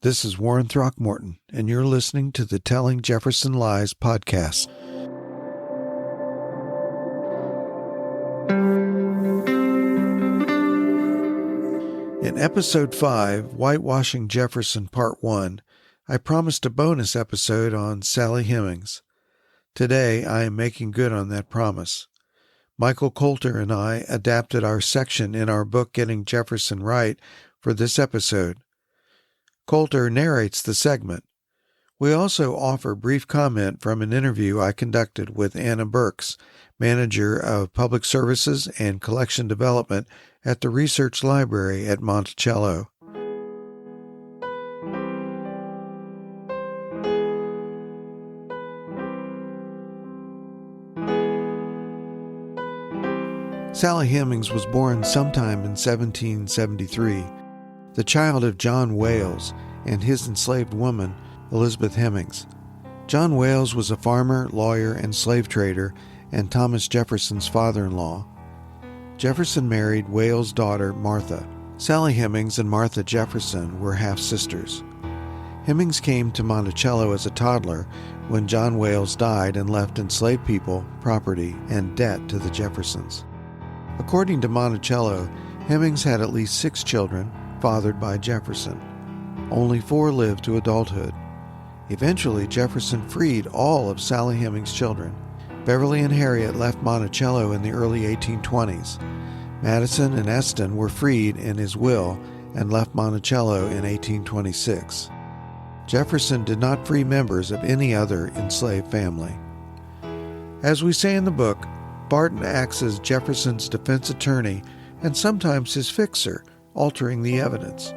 This is Warren Throckmorton, and you're listening to the Telling Jefferson Lies podcast. In Episode 5, Whitewashing Jefferson Part 1, I promised a bonus episode on Sally Hemings. Today, I am making good on that promise. Michael Coulter and I adapted our section in our book Getting Jefferson Right for this episode. Coulter narrates the segment. We also offer brief comment from an interview I conducted with Anna Burks, Manager of Public Services and Collection Development at the Research Library at Monticello. Sally Hemings was born sometime in 1773. The child of John Wales and his enslaved woman, Elizabeth Hemings. John Wales was a farmer, lawyer, and slave trader, and Thomas Jefferson's father-in-law. Jefferson married Wales' daughter, Martha. Sally Hemings and Martha Jefferson were half-sisters. Hemings came to Monticello as a toddler when John Wales died and left enslaved people, property, and debt to the Jeffersons. According to Monticello, Hemings had at least 6 children, fathered by Jefferson. Only 4 lived to adulthood. Eventually, Jefferson freed all of Sally Hemings' children. Beverly and Harriet left Monticello in the early 1820s. Madison and Eston were freed in his will and left Monticello in 1826. Jefferson did not free members of any other enslaved family. As we say in the book, Barton acts as Jefferson's defense attorney and sometimes his fixer, altering the evidence.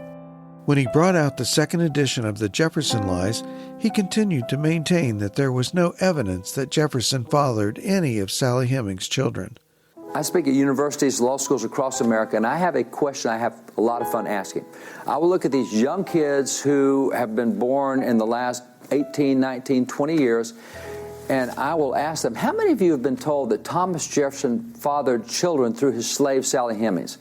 When he brought out the second edition of the Jefferson Lies, he continued to maintain that there was no evidence that Jefferson fathered any of Sally Hemings' children. I speak at universities, law schools across America, and I have a question I have a lot of fun asking. I will look at these young kids who have been born in the last 18, 19, 20 years, and I will ask them, how many of you have been told that Thomas Jefferson fathered children through his slave Sally Hemings?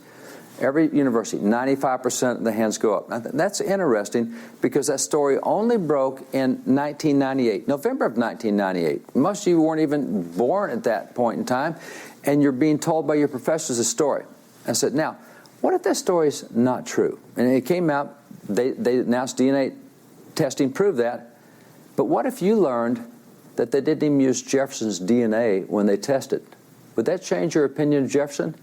Every university, 95% of the hands go up. Now, that's interesting because that story only broke in 1998, November of 1998. Most of you weren't even born at that point in time, and you're being told by your professors a story. I said, now, what if that story's not true? And it came out, they announced DNA testing proved that, but what if you learned that they didn't even use Jefferson's DNA when they tested? Would that change your opinion of Jefferson?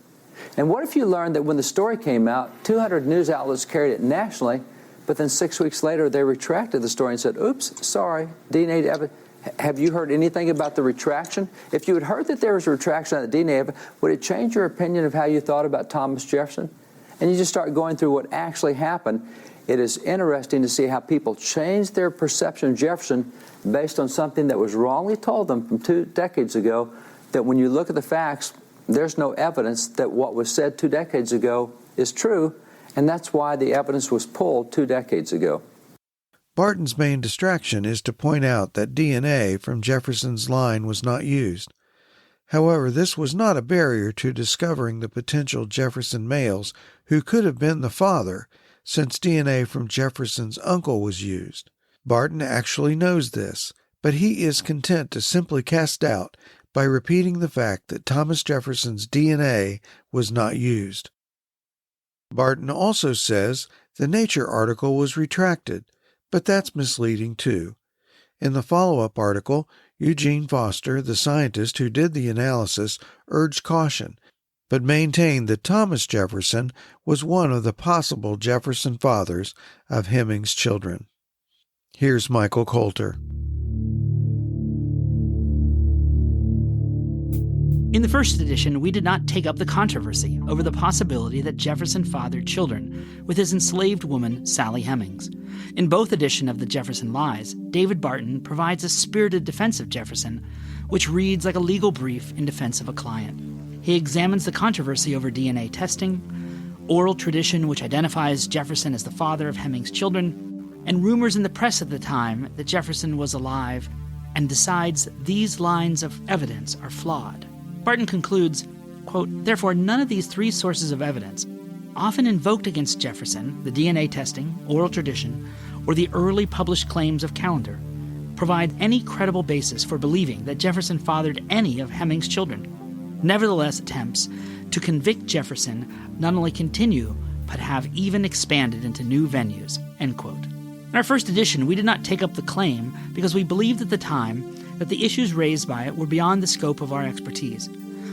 And what if you learned that when the story came out, 200 news outlets carried it nationally, but then 6 weeks later they retracted the story and said, oops, sorry, DNA evidence. Have you heard anything about the retraction? If you had heard that there was a retraction on the DNA evidence, would it change your opinion of how you thought about Thomas Jefferson? And you just start going through what actually happened. It is interesting to see how people change their perception of Jefferson based on something that was wrongly told them from 2 decades ago, that when you look at the facts, there's no evidence that what was said 2 decades ago is true, and that's why the evidence was pulled 2 decades ago. Barton's main distraction is to point out that DNA from Jefferson's line was not used. However, this was not a barrier to discovering the potential Jefferson males who could have been the father, since DNA from Jefferson's uncle was used. Barton actually knows this, but he is content to simply cast doubt by repeating the fact that Thomas Jefferson's DNA was not used. Barton also says the Nature article was retracted, but that's misleading too. In the follow-up article, Eugene Foster, the scientist who did the analysis, urged caution, but maintained that Thomas Jefferson was one of the possible Jefferson fathers of Hemings' children. Here's Michael Coulter. In the first edition, we did not take up the controversy over the possibility that Jefferson fathered children with his enslaved woman, Sally Hemings. In both editions of the Jefferson Lies, David Barton provides a spirited defense of Jefferson, which reads like a legal brief in defense of a client. He examines the controversy over DNA testing, oral tradition which identifies Jefferson as the father of Hemings' children, and rumors in the press at the time that Jefferson was alive, and decides these lines of evidence are flawed. Barton concludes, quote, therefore, none of these 3 sources of evidence, often invoked against Jefferson, the DNA testing, oral tradition, or the early published claims of Callender provide any credible basis for believing that Jefferson fathered any of Hemings' children. Nevertheless, attempts to convict Jefferson not only continue, but have even expanded into new venues." End quote. In our first edition, we did not take up the claim because we believed at the time that the issues raised by it were beyond the scope of our expertise.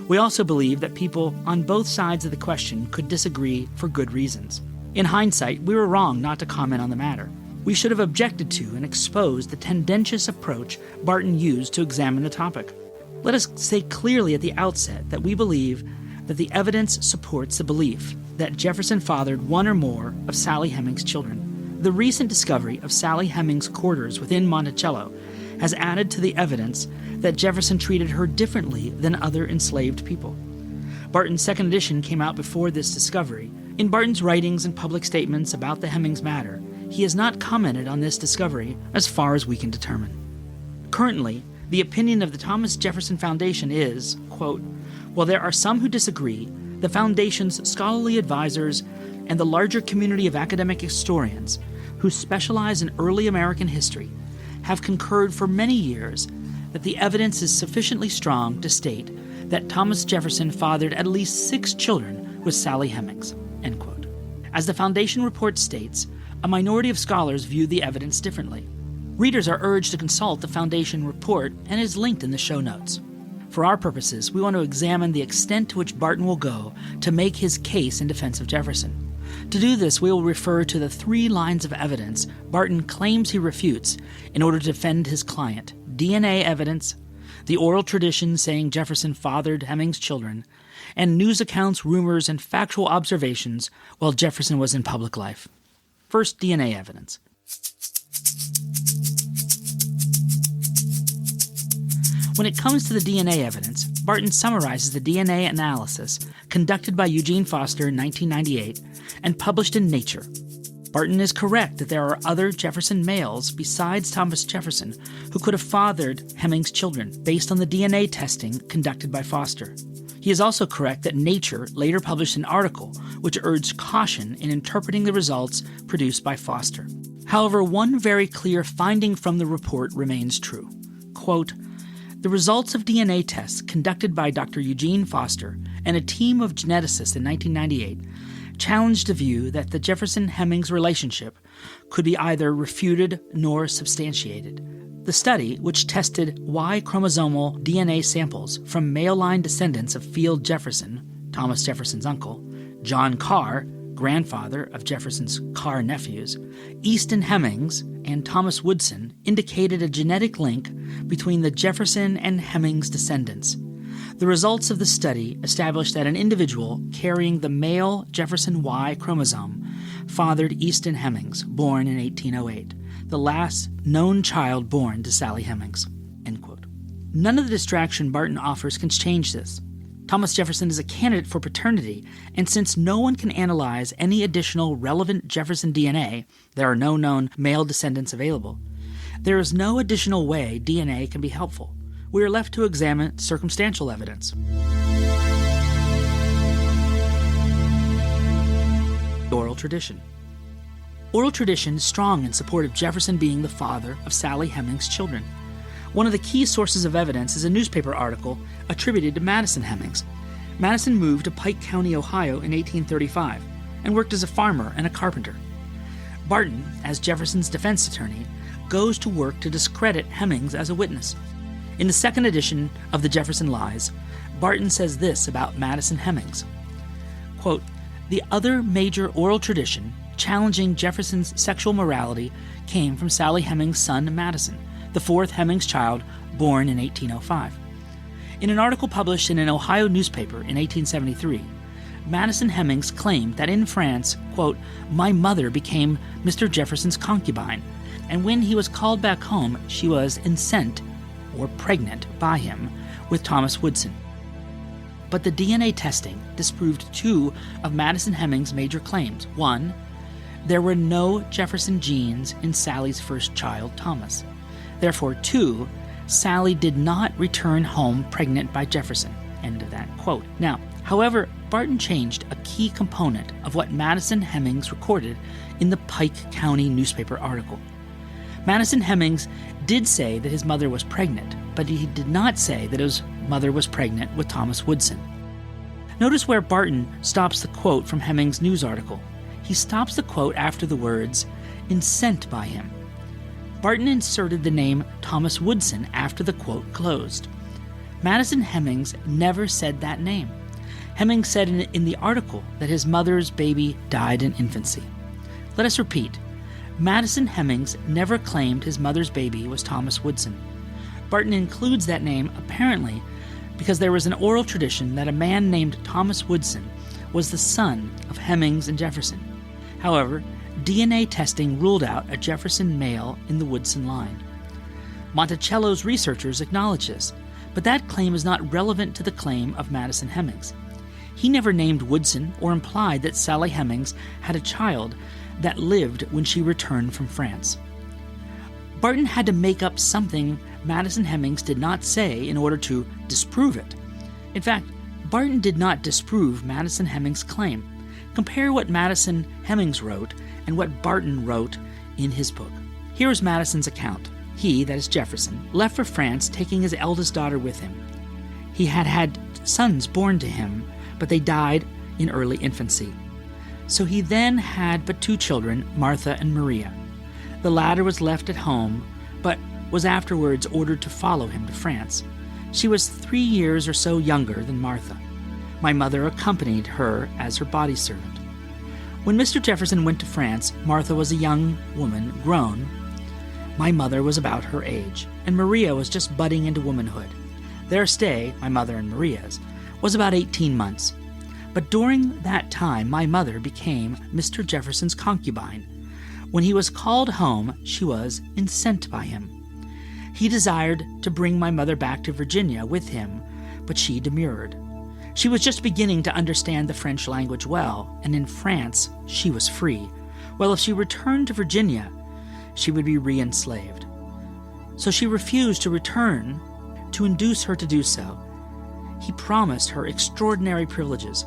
We also believed that people on both sides of the question could disagree for good reasons. In hindsight, we were wrong not to comment on the matter. We should have objected to and exposed the tendentious approach Barton used to examine the topic. Let us say clearly at the outset that we believe that the evidence supports the belief that Jefferson fathered one or more of Sally Hemings' children. The recent discovery of Sally Hemings' quarters within Monticello has added to the evidence that Jefferson treated her differently than other enslaved people. Barton's second edition came out before this discovery. In Barton's writings and public statements about the Hemings matter, he has not commented on this discovery as far as we can determine. Currently, the opinion of the Thomas Jefferson Foundation is, quote, "While there are some who disagree, the Foundation's scholarly advisors and the larger community of academic historians who specialize in early American history have concurred for many years that the evidence is sufficiently strong to state that Thomas Jefferson fathered at least 6 children with Sally Hemings." End quote. As the Foundation report states, a minority of scholars view the evidence differently. Readers are urged to consult the Foundation report and is linked in the show notes. For our purposes, we want to examine the extent to which Barton will go to make his case in defense of Jefferson. To do this, we will refer to the 3 lines of evidence Barton claims he refutes in order to defend his client: DNA evidence, the oral tradition saying Jefferson fathered Hemings' children, and news accounts, rumors, and factual observations while Jefferson was in public life. First, DNA evidence. When it comes to the DNA evidence, Barton summarizes the DNA analysis conducted by Eugene Foster in 1998 and published in Nature. Barton is correct that there are other Jefferson males besides Thomas Jefferson who could have fathered Hemings' children based on the DNA testing conducted by Foster. He is also correct that Nature later published an article which urged caution in interpreting the results produced by Foster. However, one very clear finding from the report remains true. Quote, "The results of DNA tests conducted by Dr. Eugene Foster and a team of geneticists in 1998 challenged the view that the Jefferson-Hemings relationship could be either refuted nor substantiated. The study, which tested Y chromosomal DNA samples from male-line descendants of Field Jefferson, Thomas Jefferson's uncle, John Carr, grandfather of Jefferson's Carr nephews, Eston Hemings, and Thomas Woodson, indicated a genetic link between the Jefferson and Hemings descendants. The results of the study established that an individual carrying the male Jefferson Y chromosome fathered Eston Hemings, born in 1808, the last known child born to Sally Hemings." End quote. None of the distraction Barton offers can change this. Thomas Jefferson is a candidate for paternity, and since no one can analyze any additional relevant Jefferson DNA, there are no known male descendants available, there is no additional way DNA can be helpful. We are left to examine circumstantial evidence. Oral tradition. Oral tradition is strong in support of Jefferson being the father of Sally Hemings' children. One of the key sources of evidence is a newspaper article attributed to Madison Hemings. Madison moved to Pike County, Ohio in 1835 and worked as a farmer and a carpenter. Barton, as Jefferson's defense attorney, goes to work to discredit Hemings as a witness. In the second edition of the Jefferson Lies, Barton says this about Madison Hemings. Quote, "The other major oral tradition challenging Jefferson's sexual morality came from Sally Hemings' son Madison, the 4th Hemings child born in 1805. In an article published in an Ohio newspaper in 1873, Madison Hemings claimed that in France, quote, "My mother became Mr. Jefferson's concubine, and when he was called back home, she was enceinte, or pregnant, by him, with Thomas Woodson." But the DNA testing disproved 2 of Madison Hemings' major claims. 1, there were no Jefferson genes in Sally's first child, Thomas. Therefore, 2, Sally did not return home pregnant by Jefferson. End of that quote. Now, however, Barton changed a key component of what Madison Hemings recorded in the Pike County newspaper article. Madison Hemings did say that his mother was pregnant, but he did not say that his mother was pregnant with Thomas Woodson. Notice where Barton stops the quote from Hemings' news article. He stops the quote after the words, "enceinte by him." Barton inserted the name Thomas Woodson after the quote closed. Madison Hemings never said that name. Hemings said in the article that his mother's baby died in infancy. Let us repeat. Madison Hemings never claimed his mother's baby was Thomas Woodson. Barton includes that name apparently because there was an oral tradition that a man named Thomas Woodson was the son of Hemings and Jefferson. However, DNA testing ruled out a Jefferson male in the Woodson line. Monticello's researchers acknowledge this, but that claim is not relevant to the claim of Madison Hemings. He never named Woodson or implied that Sally Hemings had a child that lived when she returned from France. Barton had to make up something Madison Hemings did not say in order to disprove it. In fact, Barton did not disprove Madison Hemings' claim. Compare what Madison Hemings wrote and what Barton wrote in his book. Here is Madison's account. He, that is Jefferson, left for France, taking his eldest daughter with him. He had had sons born to him, but they died in early infancy. So he then had but two children, Martha and Maria. The latter was left at home, but was afterwards ordered to follow him to France. She was 3 years or so younger than Martha. My mother accompanied her as her body servant. When Mr. Jefferson went to France, Martha was a young woman, grown. My mother was about her age, and Maria was just budding into womanhood. Their stay, my mother and Maria's, was about 18 months. But during that time, my mother became Mr. Jefferson's concubine. When he was called home, she was enceinte by him. He desired to bring my mother back to Virginia with him, but she demurred. She was just beginning to understand the French language well, and in France she was free. Well, if she returned to Virginia, she would be re-enslaved. So she refused to return to induce her to do so. He promised her extraordinary privileges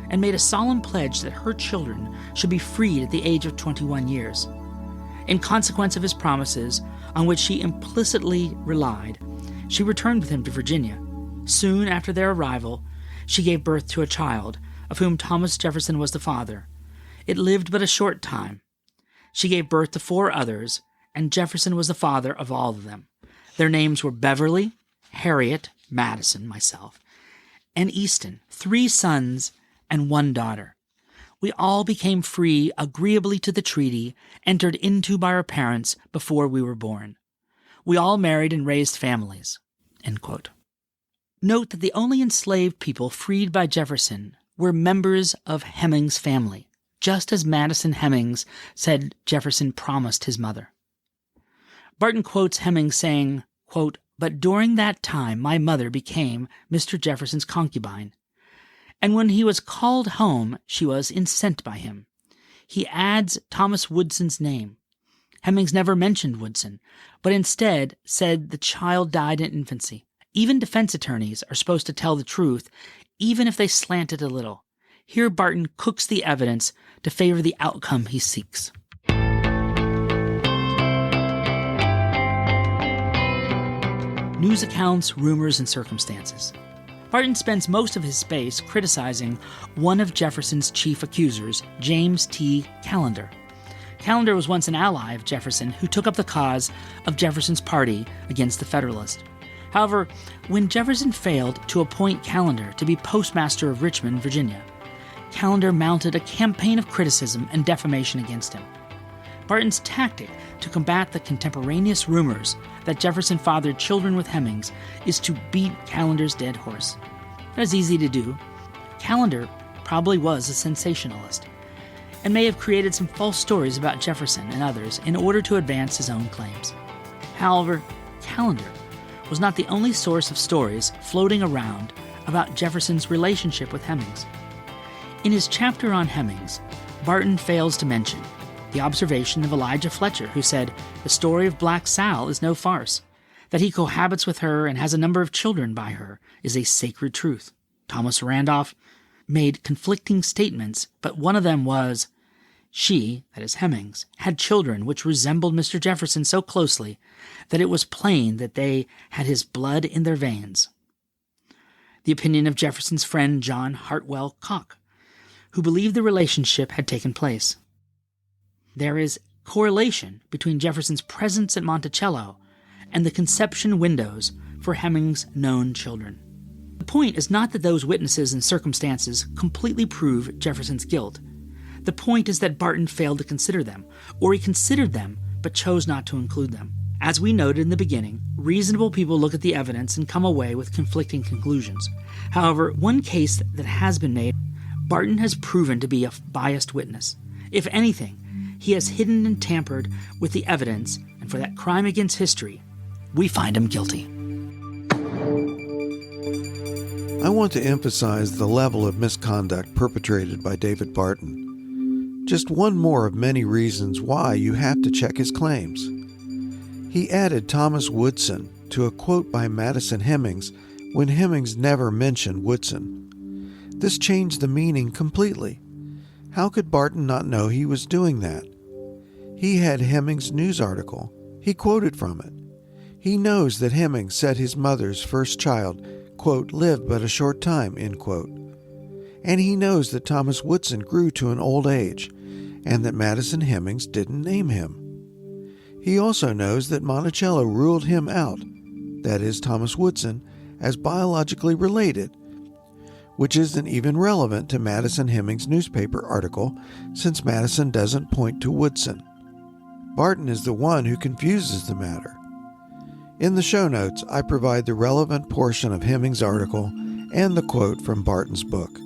and made a solemn pledge that her children should be freed at the age of 21 years. In consequence of his promises, on which she implicitly relied, she returned with him to Virginia. Soon after their arrival, she gave birth to a child, of whom Thomas Jefferson was the father. It lived but a short time. She gave birth to 4 others, and Jefferson was the father of all of them. Their names were Beverly, Harriet, Madison, myself, and Eston, 3 sons and 1 daughter. We all became free agreeably to the treaty entered into by our parents before we were born. We all married and raised families." End quote. Note that the only enslaved people freed by Jefferson were members of Hemings' family, just as Madison Hemings said Jefferson promised his mother. Barton quotes Hemings saying, quote, "But during that time my mother became Mr. Jefferson's concubine, and when he was called home she was enceinte by him." He adds Thomas Woodson's name. Hemings never mentioned Woodson, but instead said the child died in infancy. Even defense attorneys are supposed to tell the truth, even if they slant it a little. Here Barton cooks the evidence to favor the outcome he seeks. News accounts, rumors, and circumstances. Barton spends most of his space criticizing one of Jefferson's chief accusers, James T. Callender. Callender was once an ally of Jefferson who took up the cause of Jefferson's party against the Federalists. However, when Jefferson failed to appoint Callender to be postmaster of Richmond, Virginia, Callender mounted a campaign of criticism and defamation against him. Barton's tactic to combat the contemporaneous rumors that Jefferson fathered children with Hemings is to beat Callender's dead horse. That is easy to do. Callender probably was a sensationalist and may have created some false stories about Jefferson and others in order to advance his own claims. However, Callender was not the only source of stories floating around about Jefferson's relationship with Hemings. In his chapter on Hemings, Barton fails to mention the observation of Elijah Fletcher, who said, "The story of Black Sal is no farce. That he cohabits with her and has a number of children by her is a sacred truth." Thomas Randolph made conflicting statements, but one of them was, She, that is Hemings, had children which resembled Mr. Jefferson so closely that it was plain that they had his blood in their veins. The opinion of Jefferson's friend John Hartwell Cocke, who believed the relationship had taken place. There is correlation between Jefferson's presence at Monticello and the conception windows for Hemings' known children. The point is not that those witnesses and circumstances completely prove Jefferson's guilt. The point is that Barton failed to consider them, or he considered them but chose not to include them. As we noted in the beginning, reasonable people look at the evidence and come away with conflicting conclusions. However, one case that has been made, Barton has proven to be a biased witness. If anything, he has hidden and tampered with the evidence, and for that crime against history, we find him guilty. I want to emphasize the level of misconduct perpetrated by David Barton. Just one more of many reasons why you have to check his claims. He added Thomas Woodson to a quote by Madison Hemings when Hemings never mentioned Woodson. This changed the meaning completely. How could Barton not know he was doing that? He had Hemings' news article. He quoted from it. He knows that Hemings said his mother's first child, quote, lived but a short time, end quote. And he knows that Thomas Woodson grew to an old age, and that Madison Hemings didn't name him. He also knows that Monticello ruled him out, that is, Thomas Woodson, as biologically related, which isn't even relevant to Madison Hemings' newspaper article, since Madison doesn't point to Woodson. Barton is the one who confuses the matter. In the show notes, I provide the relevant portion of Hemings' article and the quote from Barton's book.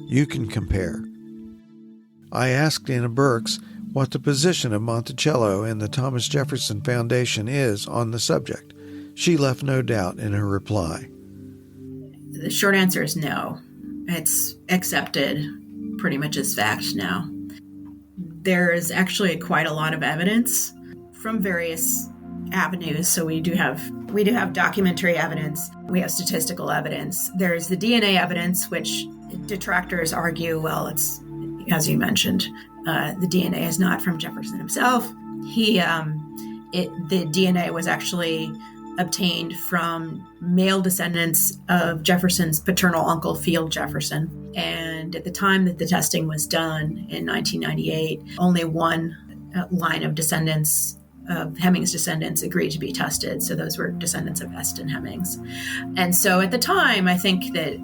You can compare. I asked Anna Burks what the position of Monticello and the Thomas Jefferson Foundation is on the subject. She left no doubt in her reply. The short answer is no. It's accepted pretty much as fact now. There is actually quite a lot of evidence from various avenues. So we do have documentary evidence. We have statistical evidence. There's the DNA evidence, which detractors argue, well, it's, as you mentioned, the DNA is not from Jefferson himself. The DNA was actually obtained from male descendants of Jefferson's paternal uncle, Field Jefferson. And at the time that the testing was done in 1998, only one line of descendants, of Hemings descendants, agreed to be tested. So those were descendants of Eston Hemings. And so at the time, I think that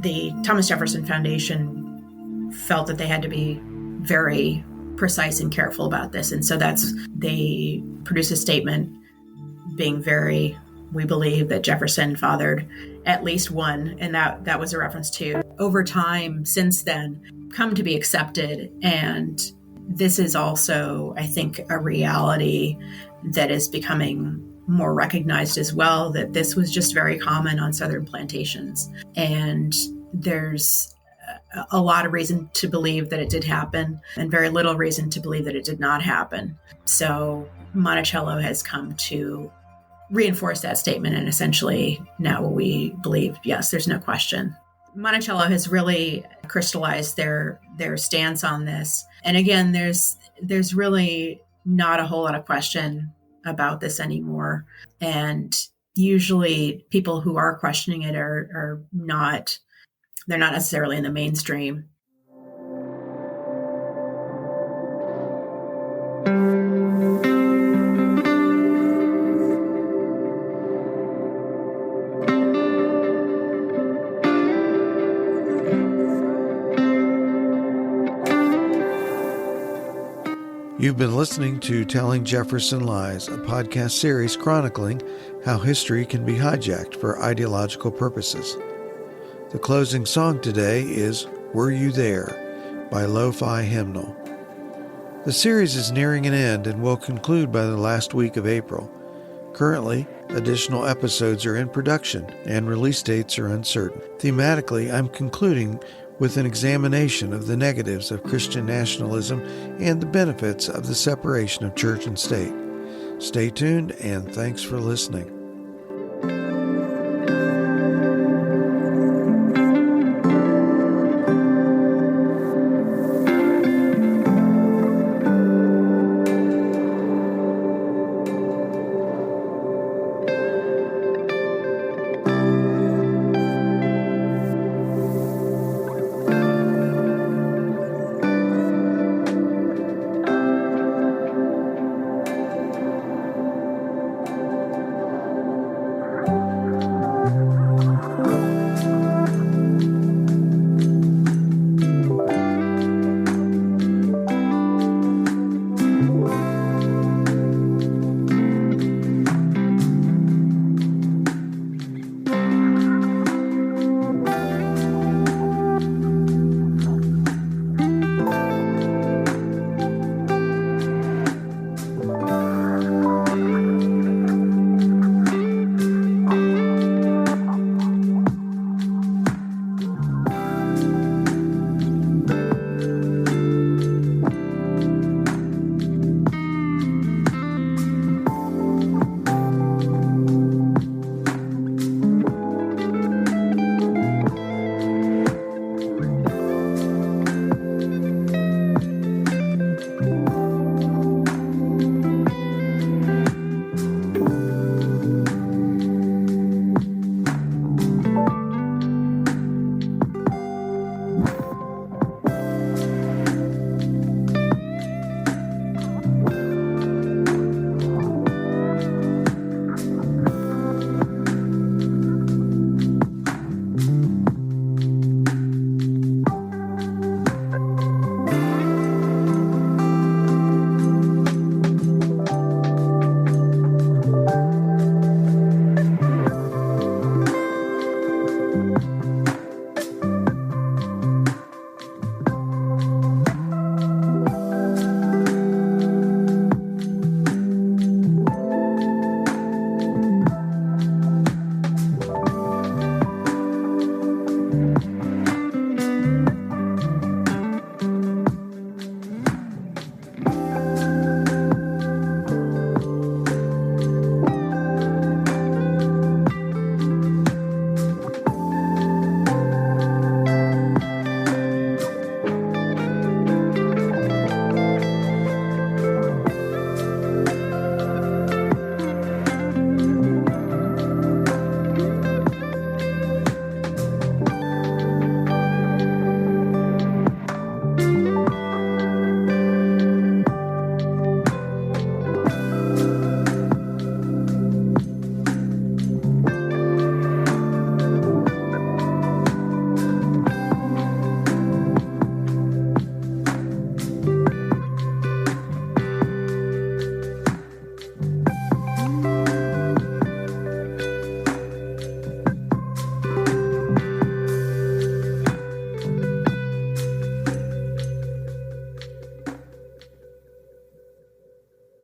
the Thomas Jefferson Foundation felt that they had to be very precise and careful about this. And so they produced a statement being we believe that Jefferson fathered at least one, and that was a reference to, over time since then, come to be accepted. And this is also, I think, a reality that is becoming more recognized as well, that this was just very common on Southern plantations. And there's a lot of reason to believe that it did happen and very little reason to believe that it did not happen. So Monticello has come to reinforce that statement, and essentially now we believe, yes, there's no question. Monticello has really crystallized their stance on this. And again, there's really not a whole lot of question about this anymore. And usually people who are questioning it are not, they're not necessarily in the mainstream. You've been listening to Telling Jefferson Lies, a podcast series chronicling how history can be hijacked for ideological purposes. The closing song today is Were You There by Lo-Fi Hymnal. The series is nearing an end and will conclude by the last week of April. Currently, additional episodes are in production and release dates are uncertain. Thematically, I'm concluding with an examination of the negatives of Christian nationalism and the benefits of the separation of church and state. Stay tuned, and thanks for listening.